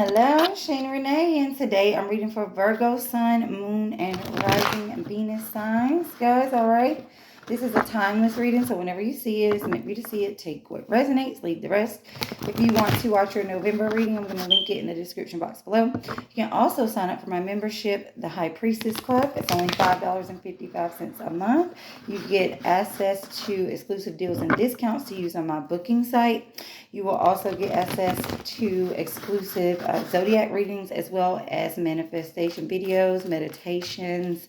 Hello, Shane Renee, and today I'm reading for Virgo, Sun, Moon, and Rising Venus signs. Guys, all right? This is a timeless reading, so whenever you see it, it's meant for you to see it. Take what resonates, leave the rest. If you want to watch your November reading, I'm going to link it in the description box below. You can also sign up for my membership, the High Priestess Club. It's only $5.55 a month. You get access to exclusive deals and discounts to use on my booking site. You will also get access to exclusive zodiac readings as well as manifestation videos, meditations,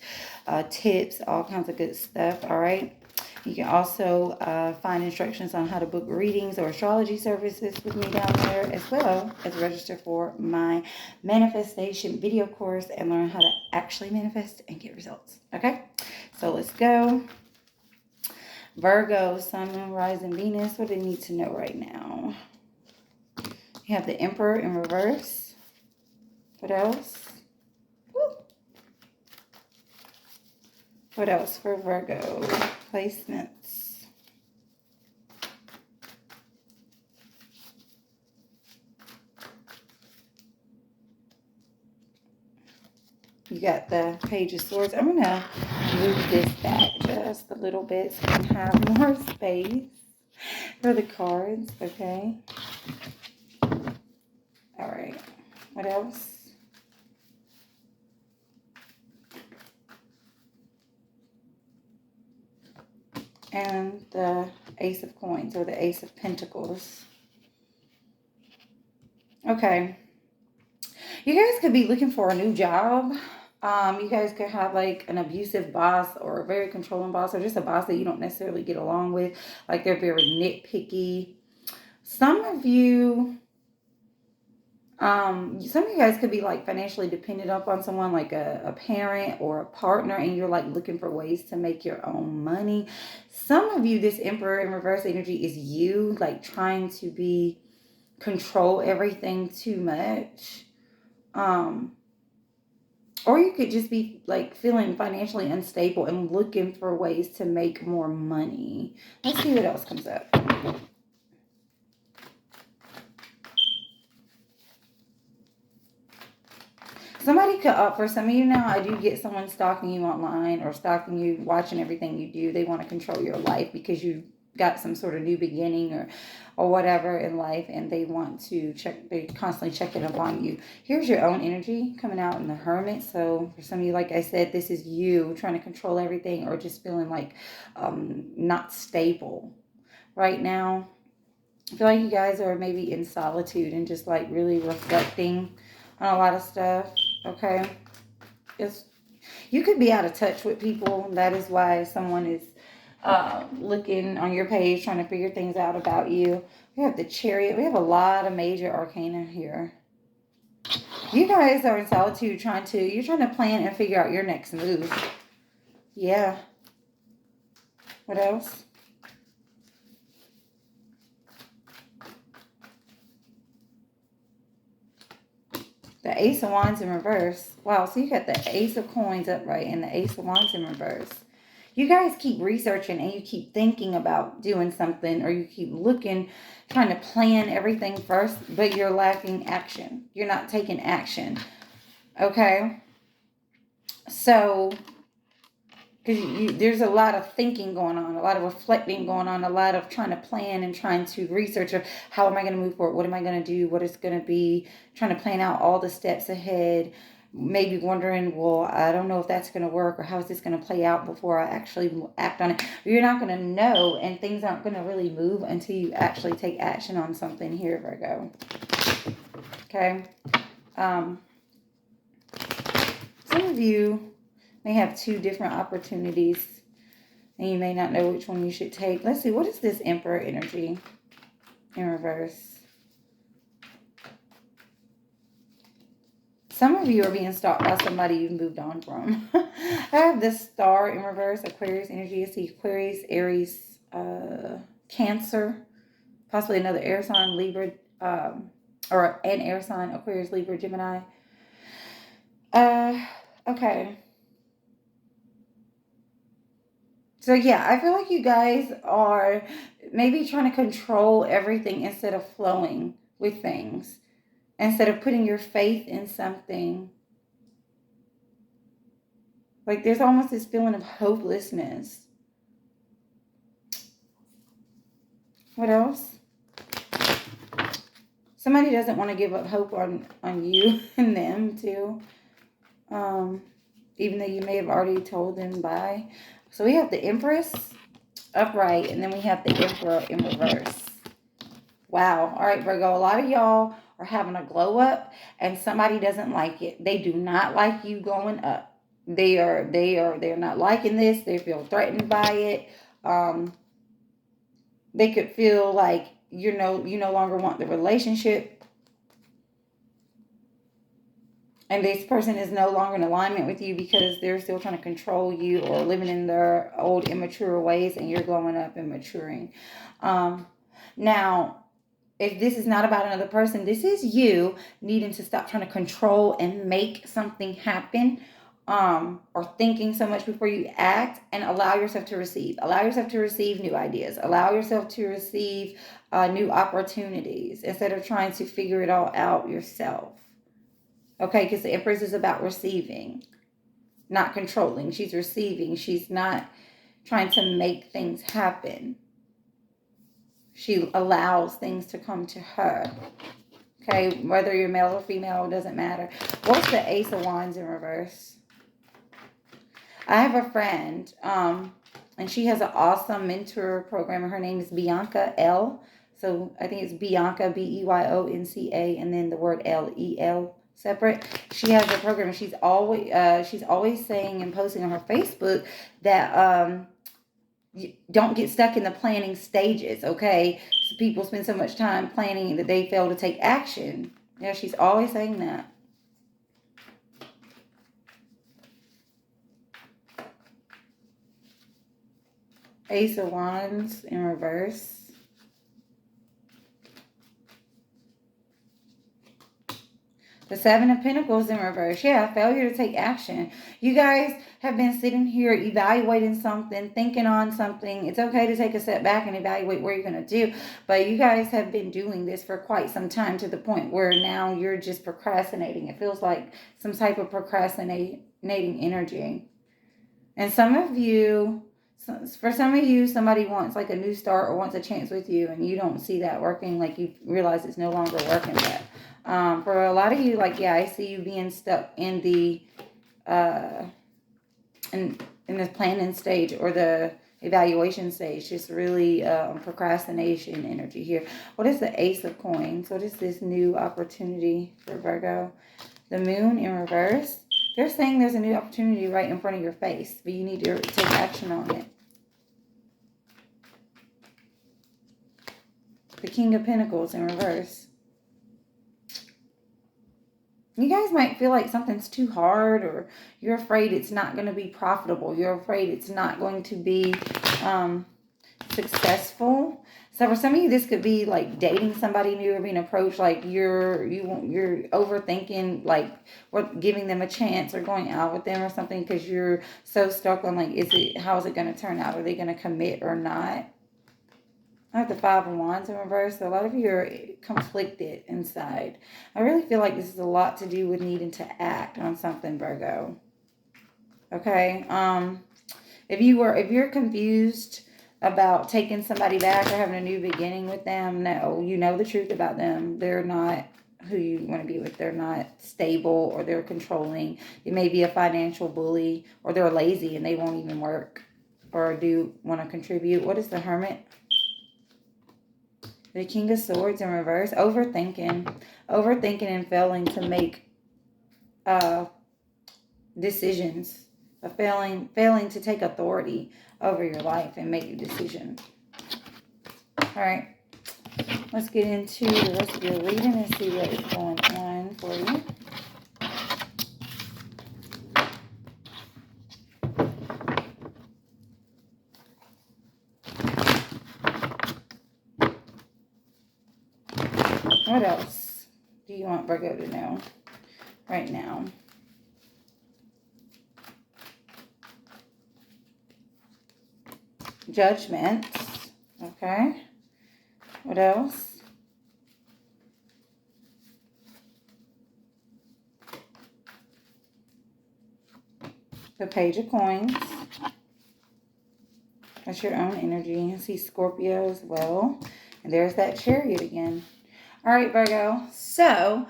tips, all kinds of good stuff, all right? You can also find instructions on how to book readings or astrology services with me down there, as well as register for my manifestation video course and learn how to actually manifest and get results, okay? So let's go. Virgo, Sun, Moon, Rising, Venus. What do they need to know right now? You have the Emperor in reverse. What else? Woo. What else for Virgo? Placements. You got the Page of Swords. I'm going to move this back just a little bit so I can have more space for the cards, okay? All right. What else? And the Ace of Coins or the Ace of Pentacles. Okay. You guys could be looking for a new job. You guys could have like an abusive boss or a very controlling boss or just a boss that you don't necessarily get along with. Like they're very nitpicky. Some of you guys could be like financially dependent upon someone like a parent or a partner, and you're like looking for ways to make your own money. Some of you, this Emperor in reverse energy is you like trying to control everything too much. Or you could just be like feeling financially unstable and looking for ways to make more money. Let's see what else comes up. Somebody could, for some of you now, I do get someone stalking you online or stalking you, watching everything you do. They want to control your life because you got some sort of new beginning or whatever in life, and they want to they constantly checking up on you. Here's your own energy coming out in the Hermit. So for some of you, like I said, this is you trying to control everything or just feeling like not stable right now. I feel like you guys are maybe in solitude and just like really reflecting on a lot of stuff, okay? You could be out of touch with people. That is why someone is looking on your page, trying to figure things out about you. We have the Chariot. We have a lot of major arcana here. You guys are in solitude you're trying to plan and figure out your next move. Yeah. What else? The Ace of Wands in reverse. Wow, so you got the Ace of Coins upright and the Ace of Wands in reverse. You guys keep researching and you keep thinking about doing something, or you keep looking, trying to plan everything first, but you're lacking action. You're not taking action. Okay? So, because there's a lot of thinking going on, a lot of reflecting going on, a lot of trying to plan and trying to research of how am I going to move forward? What am I going to do? What is going to be? Trying to plan out all the steps ahead. Maybe wondering, well, I don't know if that's going to work or how is this going to play out before I actually act on it. You're not going to know, and things aren't going to really move until you actually take action on something here, Virgo. Okay? Some of you may have two different opportunities and you may not know which one you should take. Let's see, what is this Emperor energy in reverse? Some of you are being stalked by somebody you've moved on from. I have this Star in reverse, Aquarius energy. I see Aquarius, Aries, Cancer, possibly another air sign, Libra, or an air sign, Aquarius, Libra, Gemini. Okay. So yeah, I feel like you guys are maybe trying to control everything instead of flowing with things. instead of putting your faith in something. Like there's almost this feeling of hopelessness. What else? Somebody doesn't want to give up hope on you and them too. Even though you may have already told them bye. So we have the Empress upright, and then we have the Emperor in reverse. Wow. All right, Virgo. A lot of y'all are having a glow up, and somebody doesn't like it. They do not like you glowing up. They're not liking this. They feel threatened by it. They could feel like you no longer want the relationship. And this person is no longer in alignment with you because they're still trying to control you or living in their old immature ways, and you're growing up and maturing. Now, if this is not about another person, this is you needing to stop trying to control and make something happen, or thinking so much before you act, and allow yourself to receive. Allow yourself to receive new ideas. Allow yourself to receive new opportunities instead of trying to figure it all out yourself. Okay, because the Empress is about receiving, not controlling. She's receiving. She's not trying to make things happen. She allows things to come to her. Okay, whether you're male or female, it doesn't matter. What's the Ace of Wands in reverse? I have a friend, and she has an awesome mentor program. Her name is Bianca L. So I think it's Bianca, Beyonca, and then the word Lel. Separate. She has a program. She's always saying and posting on her Facebook that don't get stuck in the planning stages. Okay, so people spend so much time planning that they fail to take action. Yeah, she's always saying that. Ace of Wands in reverse. The Seven of Pentacles in reverse. Yeah, failure to take action. You guys have been sitting here evaluating something, thinking on something. It's okay to take a step back and evaluate what you're going to do. But you guys have been doing this for quite some time, to the point where now you're just procrastinating. It feels like some type of procrastinating energy. And for some of you, somebody wants like a new start or wants a chance with you, and you don't see that working. Like you realize it's no longer working. But for a lot of you, like, yeah, I see you being stuck in the in the planning stage or the evaluation stage. Just really procrastination energy here. What is the Ace of Coins? What is this new opportunity for Virgo? The Moon in reverse. They're saying there's a new opportunity right in front of your face, but you need to take action on it. The King of Pentacles in reverse. You guys might feel like something's too hard, or you're afraid it's not going to be profitable. You're afraid it's not going to be successful. So for some of you, this could be like dating somebody new or being approached. Like you're overthinking, like giving them a chance or going out with them or something, because you're so stuck on like, how is it going to turn out? Are they going to commit or not? I have the Five of Wands in reverse. So a lot of you are conflicted inside. I really feel like this is a lot to do with needing to act on something, Virgo. Okay. If you're confused about taking somebody back or having a new beginning with them, no, you know the truth about them. They're not who you want to be with. They're not stable, or they're controlling. It may be a financial bully, or they're lazy and they won't even work or do want to contribute. What is the Hermit? The King of Swords in reverse. Overthinking and failing to make decisions. Failing to take authority over your life and make a decision. All right, let's get into the rest of your reading and see what is going on for you. What else do you want Virgo to know right now? Judgment. Okay. What else? The Page of Coins. That's your own energy. I see Scorpio as well. And there's that Chariot again. All right, Virgo. So,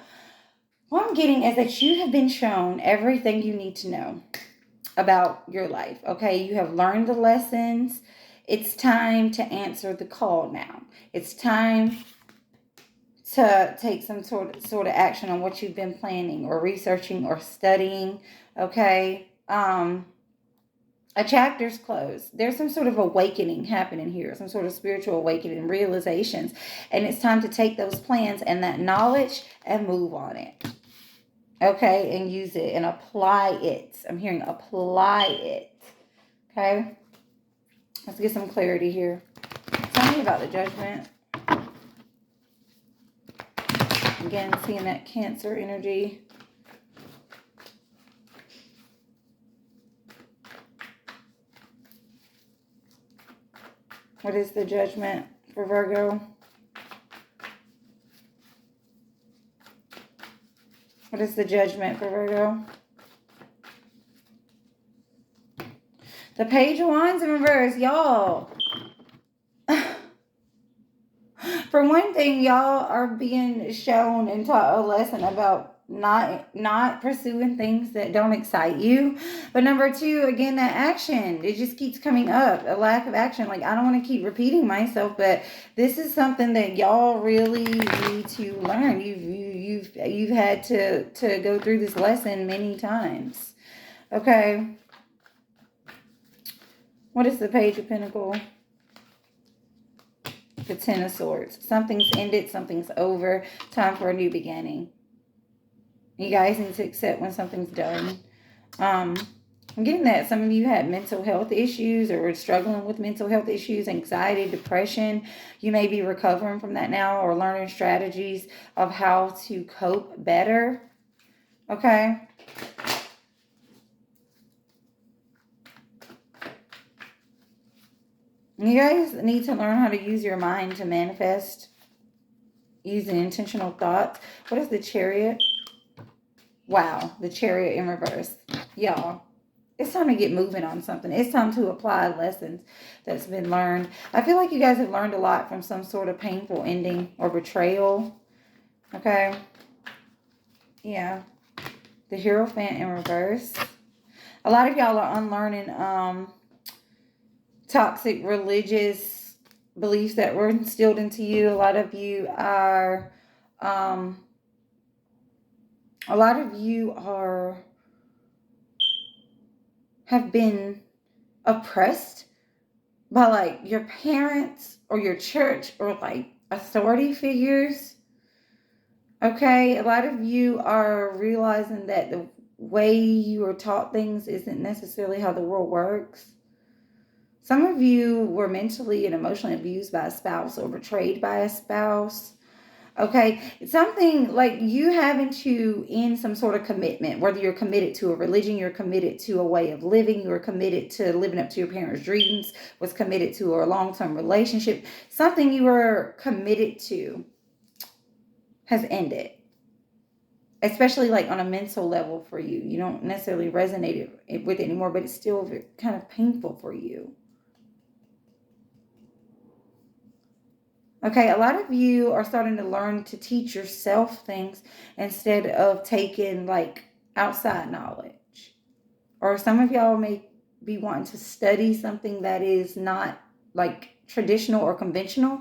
what I'm getting is that you have been shown everything you need to know about your life. Okay, you have learned the lessons. It's time to answer the call now. It's time to take some sort of action on what you've been planning or researching or studying. Okay. A chapter's closed. There's some sort of awakening happening here, some sort of spiritual awakening, realizations. And it's time to take those plans and that knowledge and move on it. Okay, and use it and apply it. I'm hearing apply it. Okay, let's get some clarity here. Tell me about the Judgment. Again, seeing that Cancer energy. What is the Judgment for Virgo? What is the Judgment for Virgo? The Page of Wands in reverse, y'all. For one thing, y'all are being shown and taught a lesson about not pursuing things that don't excite you. But number two, again, that action, it just keeps coming up. A lack of action. Like, I don't want to keep repeating myself, but this is something that y'all really need to learn. You've had to go through this lesson many times. Okay. What is the Page of Pentacles? The Ten of Swords. Something's ended. Something's over. Time for a new beginning. You guys need to accept when something's done. I'm getting that some of you had mental health issues or were struggling with mental health issues, anxiety, depression. You may be recovering from that now or learning strategies of how to cope better. Okay. You guys need to learn how to use your mind to manifest using intentional thoughts. What is the Chariot? Wow, the Chariot in reverse. Y'all, it's time to get moving on something. It's time to apply lessons that's been learned. I feel like you guys have learned a lot from some sort of painful ending or betrayal. Okay. Yeah. The Hierophant in reverse. A lot of y'all are unlearning toxic religious beliefs that were instilled into you. A lot of you are have been oppressed by like your parents or your church or like authority figures. Okay, a lot of you are realizing that the way you are taught things isn't necessarily how the world works. Some of you were mentally and emotionally abused by a spouse or betrayed by a spouse. Okay, it's something like you having to end some sort of commitment, whether you're committed to a religion, you're committed to a way of living, you're committed to living up to your parents' dreams, was committed to a long-term relationship. Something you were committed to has ended, especially like on a mental level for you. You don't necessarily resonate with it anymore, but it's still kind of painful for you. Okay, a lot of you are starting to learn to teach yourself things instead of taking like outside knowledge. Or some of y'all may be wanting to study something that is not like traditional or conventional.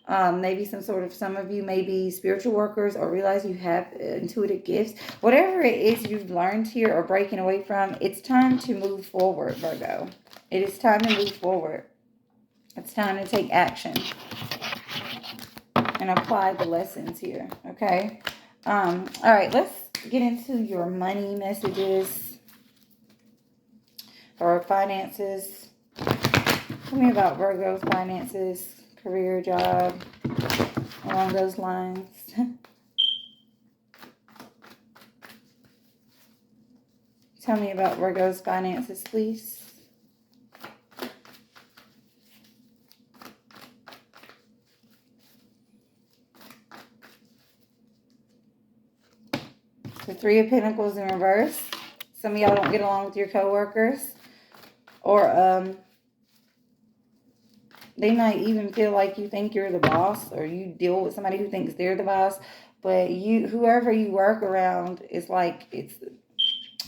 Maybe some of you may be spiritual workers or realize you have intuitive gifts. Whatever it is you've learned here or breaking away from, it's time to move forward, Virgo. It is time to move forward. It's time to take action and apply the lessons here, okay? All right, let's get into your money messages or finances. Tell me about Virgo's finances, career, job, along those lines. Tell me about Virgo's finances, please. The Three of Pentacles in reverse. Some of y'all don't get along with your coworkers, or they might even feel like you think you're the boss, or you deal with somebody who thinks they're the boss. But whoever you work around, is like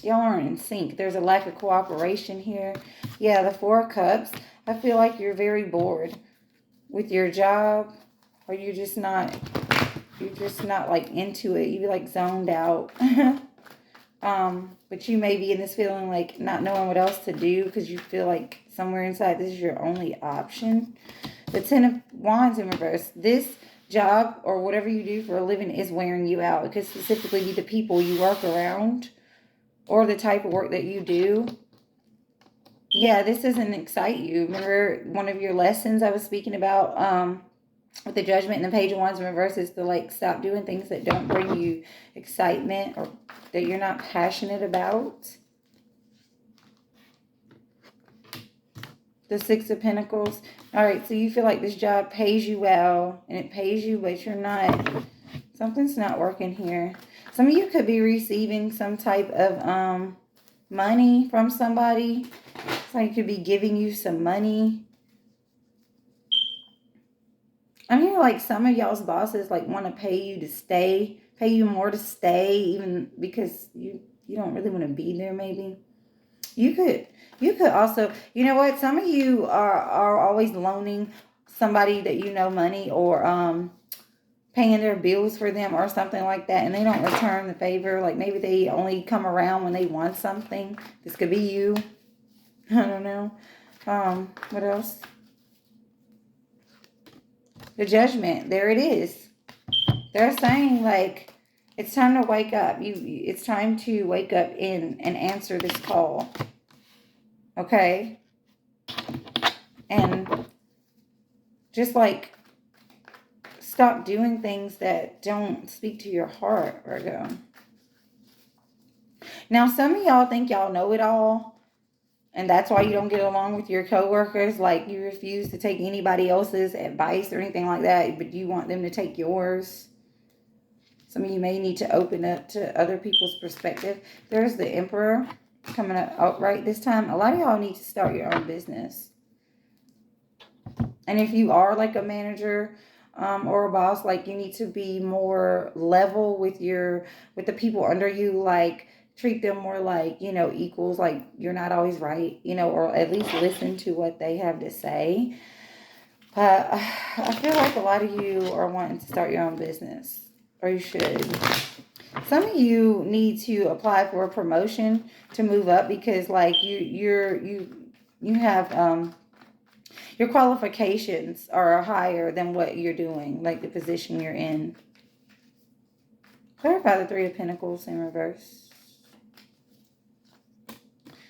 y'all aren't in sync. There's a lack of cooperation here. Yeah, the Four of Cups. I feel like you're very bored with your job, or you're just not like into it. You like zoned out. But you may be in this feeling like not knowing what else to do because you feel like somewhere inside this is your only option. The Ten of Wands in reverse. This job or whatever you do for a living is wearing you out. It could specifically be the people you work around or the type of work that you do. Yeah, this doesn't excite you. Remember one of your lessons I was speaking about with the Judgment and the Page of Wands in reverse is to like stop doing things that don't bring you excitement or that you're not passionate about. The Six of Pentacles. All right, so you feel like this job pays you well and it pays you, but you're not, something's not working here. Some of you could be receiving some type of money from somebody. Somebody could be giving you some money. I'm here like some of y'all's bosses like want to pay you to stay, pay you more to stay, even because you don't really want to be there maybe. You could also, you know what? Some of you are always loaning somebody that you know money or paying their bills for them or something like that, and they don't return the favor. Like maybe they only come around when they want something. This could be you. I don't know. What else? The Judgment. There it is. They're saying like it's time to wake up. It's time to wake up and answer this call. Okay? And just like stop doing things that don't speak to your heart, Virgo. Now, some of y'all think y'all know it all, and that's why you don't get along with your coworkers. Like you refuse to take anybody else's advice or anything like that, but you want them to take yours. Some of you may need to open up to other people's perspective. There's the Emperor coming up right this time. A lot of y'all need to start your own business. And if you are like a manager or a boss, like you need to be more level with the people under you. Like treat them more like, equals. Like you're not always right, or at least listen to what they have to say. But I feel like a lot of you are wanting to start your own business. Or you should. Some of you need to apply for a promotion to move up because like you have your qualifications are higher than what you're doing, like the position you're in. Clarify the Three of Pentacles in reverse.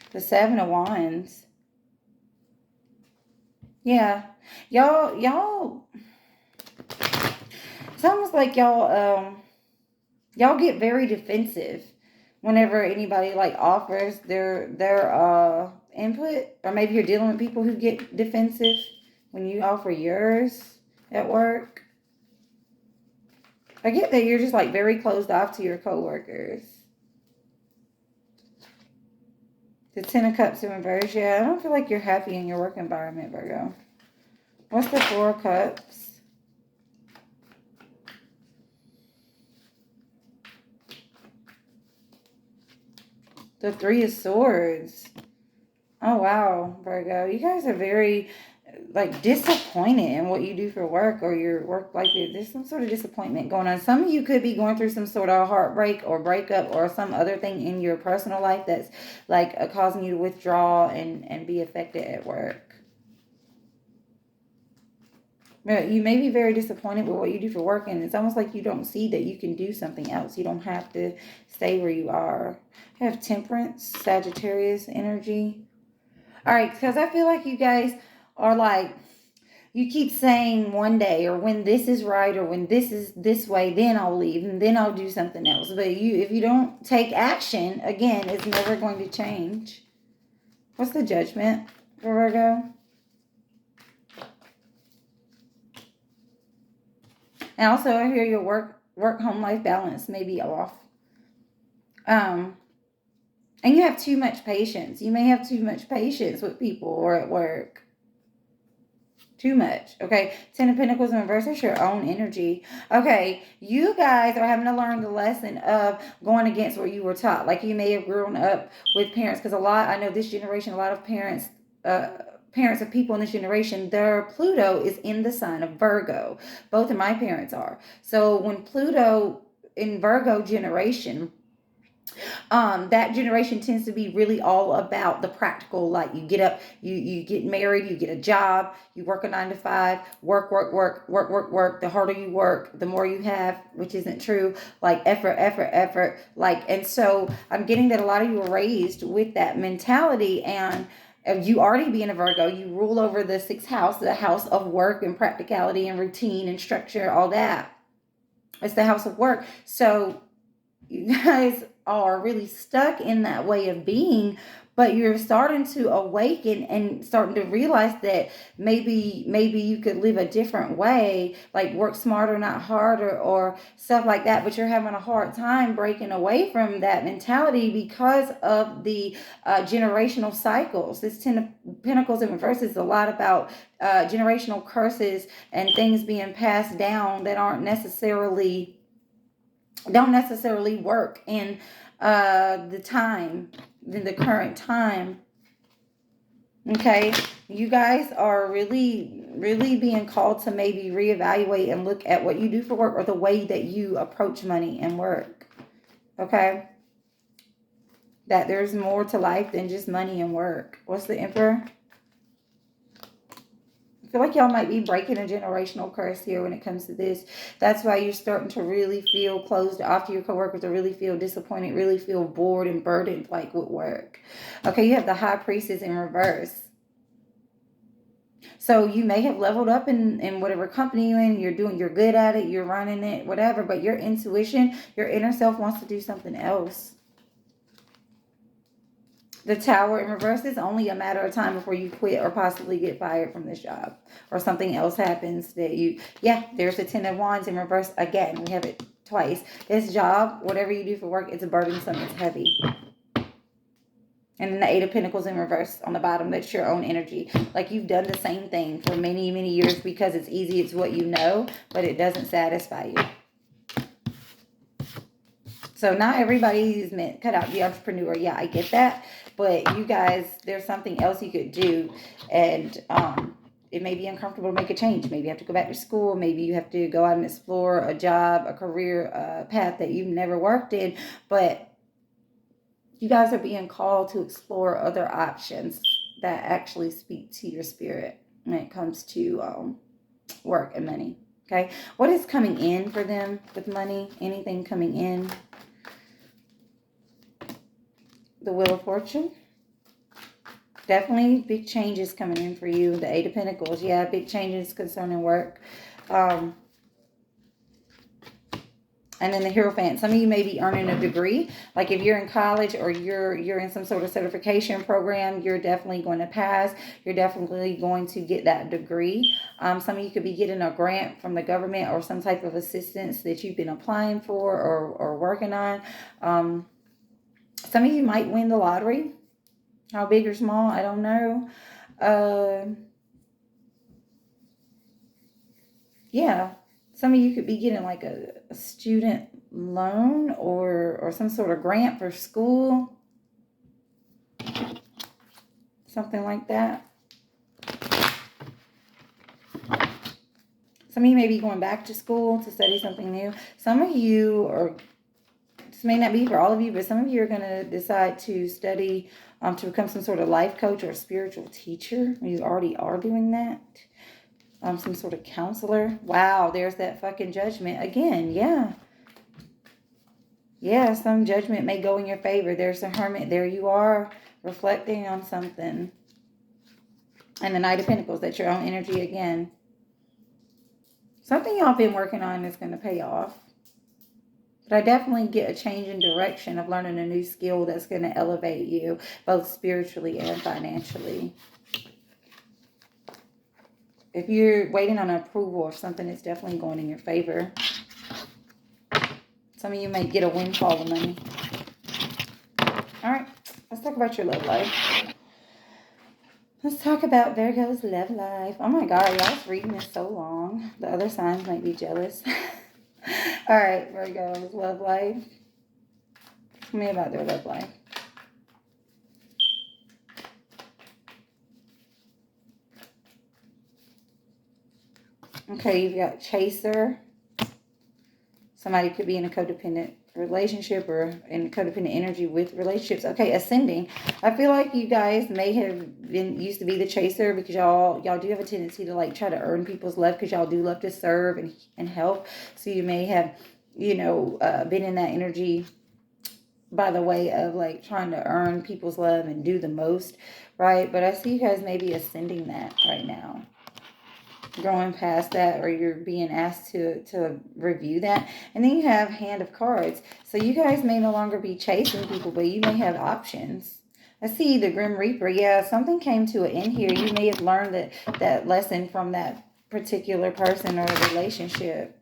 The Seven of Wands. Yeah. Y'all it's almost like y'all get very defensive whenever anybody like offers their input, or maybe you're dealing with people who get defensive when you offer yours at work. I get that you're just like very closed off to your coworkers. The Ten of Cups in reverse. Yeah, I don't feel like you're happy in your work environment, Virgo. What's the Four of Cups? The Three of Swords. Oh, wow, Virgo. You guys are very, like, disappointed in what you do for work or your work. Like, there's some sort of disappointment going on. Some of you could be going through some sort of heartbreak or breakup or some other thing in your personal life that's, like, causing you to withdraw and be affected at work. You may be very disappointed with what you do for work, and it's almost like you don't see that you can do something else. You don't have to stay where you are. I have Temperance, Sagittarius energy. All right, because I feel like you guys are like, you keep saying one day or when this is right or when this is this way, then I'll leave and then I'll do something else. But if you don't take action, again, it's never going to change. What's the Judgment for Virgo? And also, I hear your work home life balance may be off. And you have too much patience. You may have too much patience with people or at work. Too much. Okay. Ten of Pentacles in reverse is your own energy. Okay. You guys are having to learn the lesson of going against what you were taught. Like you may have grown up with parents, because I know this generation, a lot of uh, parents of people in this generation, their Pluto is in the sign of Virgo. Both of my parents are. So when Pluto in Virgo generation, that generation tends to be really all about the practical. Like you get up, you get married, you get a job, you work a 9 to 5, work. The harder you work, the more you have, which isn't true. Like effort. Like, and so I'm getting that a lot of you were raised with that mentality, and you already being a Virgo, you rule over the sixth house, the house of work and practicality and routine and structure, all that. It's the house of work. So you guys are really stuck in that way of being, but you're starting to awaken and starting to realize that maybe you could live a different way, like work smarter not harder or stuff like that. But you're having a hard time breaking away from that mentality because of the generational cycles. This Ten of Pentacles in reverse is a lot about generational curses and things being passed down that don't necessarily work in the current time. Okay, you guys are really being called to maybe reevaluate and look at what you do for work, or the way that you approach money and work. Okay, that there's more to life than just money and work. What's the Emperor? I feel like y'all might be breaking a generational curse here when it comes to this. That's why you're starting to really feel closed off to your coworkers, to really feel disappointed, really feel bored and burdened, like with work. Okay, you have the High Priestess in reverse. So you may have leveled up in whatever company you're in. You're good at it, you're running it, whatever. But your intuition, your inner self wants to do something else. The Tower in reverse is only a matter of time before you quit or possibly get fired from this job, or something else happens that there's the Ten of Wands in reverse again. We have it twice. This job, whatever you do for work, it's burdensome, it's heavy. And then the Eight of Pentacles in reverse on the bottom, that's your own energy. Like you've done the same thing for many, many years because it's easy, it's what you know, but it doesn't satisfy you. So not everybody is meant cut out to be an entrepreneur. Yeah, I get that. But you guys, there's something else you could do. And it may be uncomfortable to make a change. Maybe you have to go back to school. Maybe you have to go out and explore a job, a career path that you've never worked in. But you guys are being called to explore other options that actually speak to your spirit when it comes to work and money. Okay. What is coming in for them with money? Anything coming in? The Wheel of Fortune. Definitely big changes coming in for you. The Eight of Pentacles. Yeah, big changes concerning work. And then the Hierophant. Some of you may be earning a degree. Like if you're in college or you're in some sort of certification program, you're definitely going to pass. You're definitely going to get that degree. Some of you could be getting a grant from the government or some type of assistance that you've been applying for or working on. Some of you might win the lottery. How big or small, I don't know. Yeah. Some of you could be getting like a student loan or some sort of grant for school. Something like that. Some of you may be going back to school to study something new. Some of you are, this may not be for all of you, but some of you are going to decide to study to become some sort of life coach or spiritual teacher. You already are doing that. Some sort of counselor. Wow, there's that fucking Judgment again. Yeah. Yeah, some judgment may go in your favor. There's the Hermit. There you are, reflecting on something. And the Knight of Pentacles. That's your own energy again. Something y'all been working on is going to pay off. But I definitely get a change in direction of learning a new skill that's going to elevate you, both spiritually and financially. If you're waiting on approval or something, it's definitely going in your favor. Some of you may get a windfall of money. All right. Let's talk about your love life. Let's talk about Virgo's love life. Oh my God, y'all's reading is so long. The other signs might be jealous. All right, Virgo's love life. Tell me about their love life. Okay, you've got chaser. Somebody could be in a codependent relationship or in codependent energy with relationships. Okay, ascending. I feel like you guys may have been used to be the chaser because y'all do have a tendency to like try to earn people's love because y'all do love to serve and help. So you may have, been in that energy by the way of like trying to earn people's love and do the most, right? But I see you guys maybe ascending that right now, going past that, or you're being asked to review that. And then you have hand of cards, so you guys may no longer be chasing people, but you may have options. I see the Grim Reaper. Yeah, something came to an end here. You may have learned that lesson from that particular person or relationship.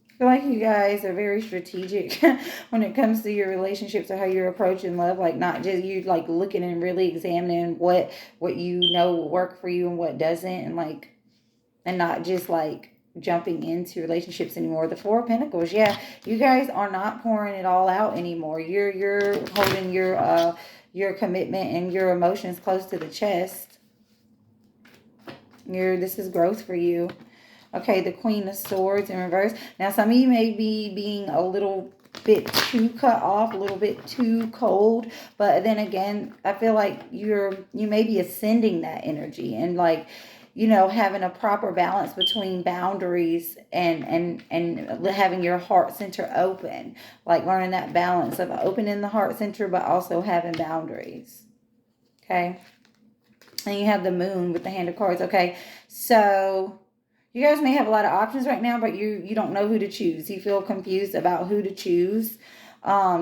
I feel like you guys are very strategic when it comes to your relationships or how you're approaching love. Like not just you like looking and really examining what you know will work for you and what doesn't, and not just like jumping into relationships anymore. The Four of Pentacles, yeah, you guys are not pouring it all out anymore. You're holding your commitment and your emotions close to the chest. This is growth for you. Okay, the Queen of Swords in reverse. Now, some of you may be being a little bit too cut off, a little bit too cold. But then again, I feel like you may be ascending that energy and like, having a proper balance between boundaries and having your heart center open. Like learning that balance of opening the heart center, but also having boundaries. Okay. And you have the Moon with the Hand of Cards. Okay. So you guys may have a lot of options right now, but you don't know who to choose. You feel confused about who to choose.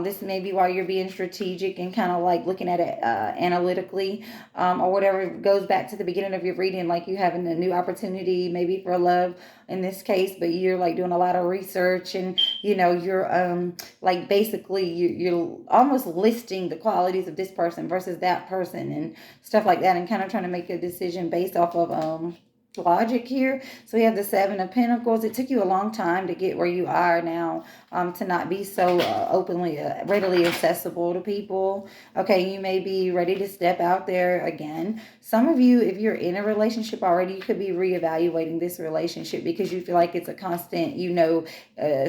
This may be why you're being strategic and kind of like looking at it analytically, or whatever. Goes back to the beginning of your reading, like you having a new opportunity, maybe for love in this case, but you're like doing a lot of research and you're like basically you're almost listing the qualities of this person versus that person and stuff like that, and kind of trying to make a decision based off of logic here. So we have the Seven of Pentacles. It took you a long time to get where you are now, to not be so openly readily accessible to people. Okay, you may be ready to step out there again. Some of you, if you're in a relationship already, you could be reevaluating this relationship because you feel like it's a constant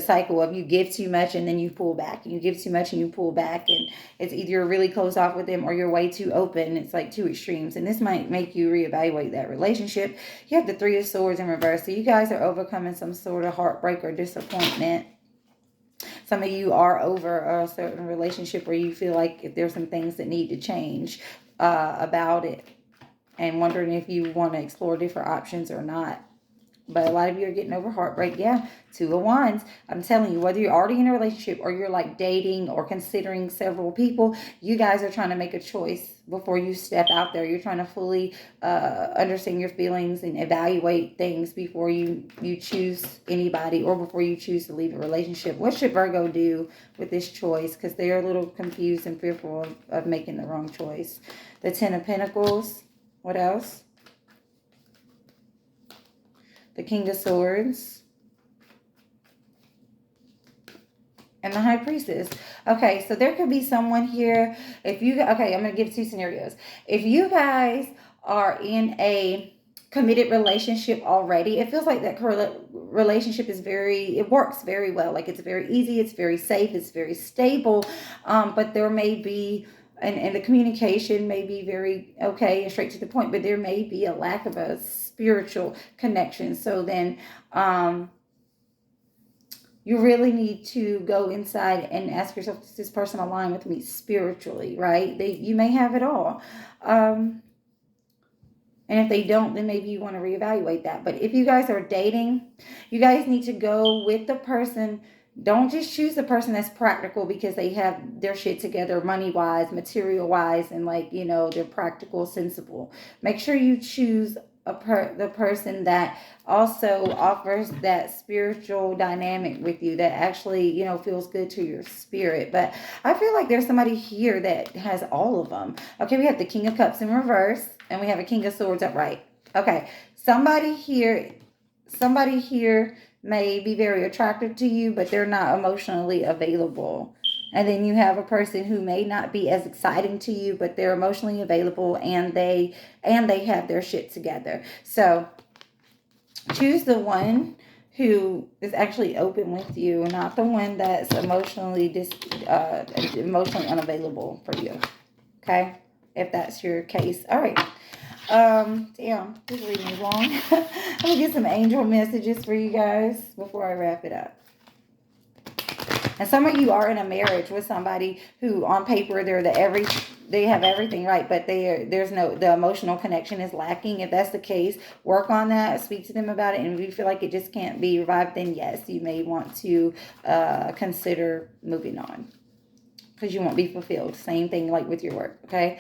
cycle of you give too much and then you pull back, and you give too much and you pull back, and it's either you're really closed off with them or you're way too open. It's like two extremes, and this might make you reevaluate that relationship. You have the Three of Swords in reverse. So you guys are overcoming some sort of heartbreak or disappointment. Some of you are over a certain relationship where you feel like if there's some things that need to change about it, and wondering if you want to explore different options or not. But a lot of you are getting over heartbreak. Yeah, Two of Wands. I'm telling you, whether you're already in a relationship or you're like dating or considering several people, you guys are trying to make a choice before you step out there. You're trying to fully understand your feelings and evaluate things before you choose anybody or before you choose to leave a relationship. What should Virgo do with this choice? Because they're a little confused and fearful of making the wrong choice. The Ten of Pentacles. What else? The King of Swords, and the High Priestess. Okay, so there could be someone here. Okay, I'm going to give two scenarios. If you guys are in a committed relationship already, it feels like that relationship it works very well. Like it's very easy, it's very safe, it's very stable, but there may be and the communication may be very okay and straight to the point, but there may be a lack of a spiritual connection. So then you really need to go inside and ask yourself, does this person align with me spiritually, right? You may have it all. And if they don't, then maybe you want to reevaluate that. But if you guys are dating, you guys need to go with the person. Don't just choose the person that's practical because they have their shit together money-wise, material-wise, and they're practical, sensible. Make sure you choose the person that also offers that spiritual dynamic with you, that actually, feels good to your spirit. But I feel like there's somebody here that has all of them. Okay, we have the King of Cups in reverse, and we have a King of Swords upright. Okay, somebody here may be very attractive to you, but they're not emotionally available. And then you have a person who may not be as exciting to you, but they're emotionally available, and they have their shit together. So choose the one who is actually open with you, not the one that's emotionally unavailable for you. Okay, if that's your case. All right. Damn, this reading is long. I'm gonna get some angel messages for you guys before I wrap it up. And some of you are in a marriage with somebody who, on paper, they have everything right, but the emotional connection is lacking. If that's the case, work on that. Speak to them about it. And if you feel like it just can't be revived, then yes, you may want to consider moving on, because you won't be fulfilled. Same thing like with your work. Okay.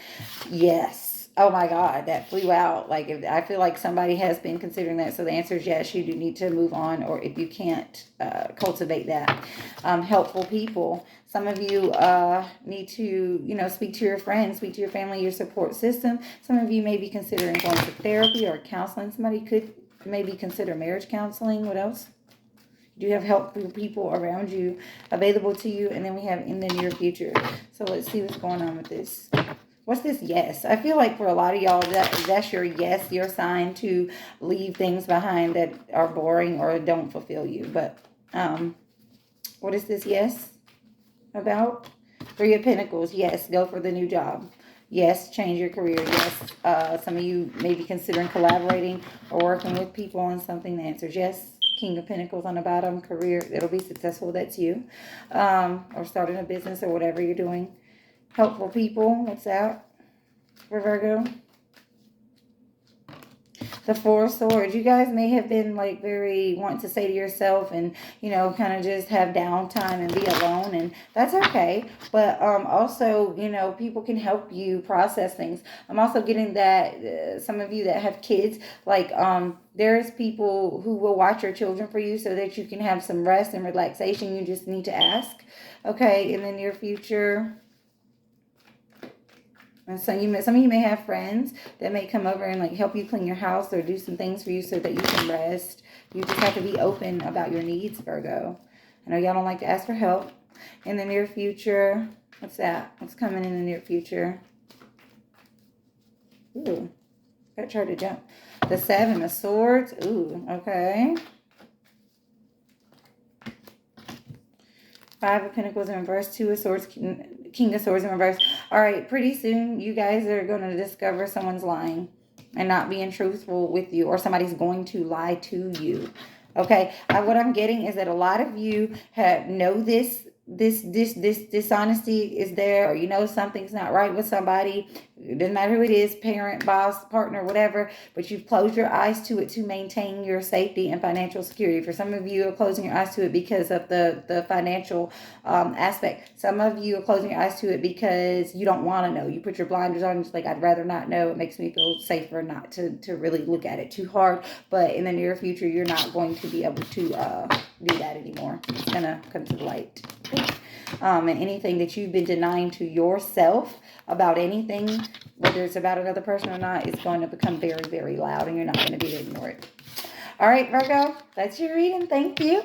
Yes. Oh my God, that flew out. Like, I feel like somebody has been considering that. So the answer is yes, you do need to move on, or if you can't cultivate that. Helpful people. Some of you need to, speak to your friends, speak to your family, your support system. Some of you may be considering going to therapy or counseling. Somebody could maybe consider marriage counseling. What else? You have helpful people around you available to you. And then we have in the near future. So let's see what's going on with this. What's this yes? I feel like for a lot of y'all, that's your yes, your sign to leave things behind that are boring or don't fulfill you. But what is this yes about? Three of Pentacles. Yes, go for the new job. Yes, change your career. Yes, some of you may be considering collaborating or working with people on something. The answer is yes. King of Pentacles on the bottom, career. It'll be successful. That's you. Or starting a business or whatever you're doing. Helpful people. What's that for Virgo? The Four of Swords. You guys may have been like very wanting to say to yourself and, kind of just have downtime and be alone. And that's okay. But also, people can help you process things. I'm also getting that some of you that have kids, like there's people who will watch your children for you so that you can have some rest and relaxation. You just need to ask. Okay, in the near future. And some of you may have friends that may come over and like help you clean your house or do some things for you so that you can rest. You just have to be open about your needs, Virgo. I know y'all don't like to ask for help. In the near future, what's that? What's coming in the near future? Ooh, got to try to jump. The Seven of Swords. Ooh, okay. Five of Pentacles in reverse, Two of Swords, King of Swords in reverse. All right, pretty soon you guys are going to discover someone's lying and not being truthful with you, or somebody's going to lie to you. Okay, what I'm getting is that a lot of you know this dishonesty is there, or something's not right with somebody. It doesn't matter who it is, parent, boss, partner, whatever, but you've closed your eyes to it to maintain your safety and financial security. For some of you are closing your eyes to it because of the financial aspect. Some of you are closing your eyes to it because you don't want to know. You put your blinders on, just like, I'd rather not know. It makes me feel safer not to really look at it too hard. But in the near future, you're not going to be able to do that anymore. It's going to come to the light. And anything that you've been denying to yourself about anything, whether it's about another person or not, is going to become very, very loud, and you're not going to be able to ignore it. All right, Virgo, that's your reading. Thank you.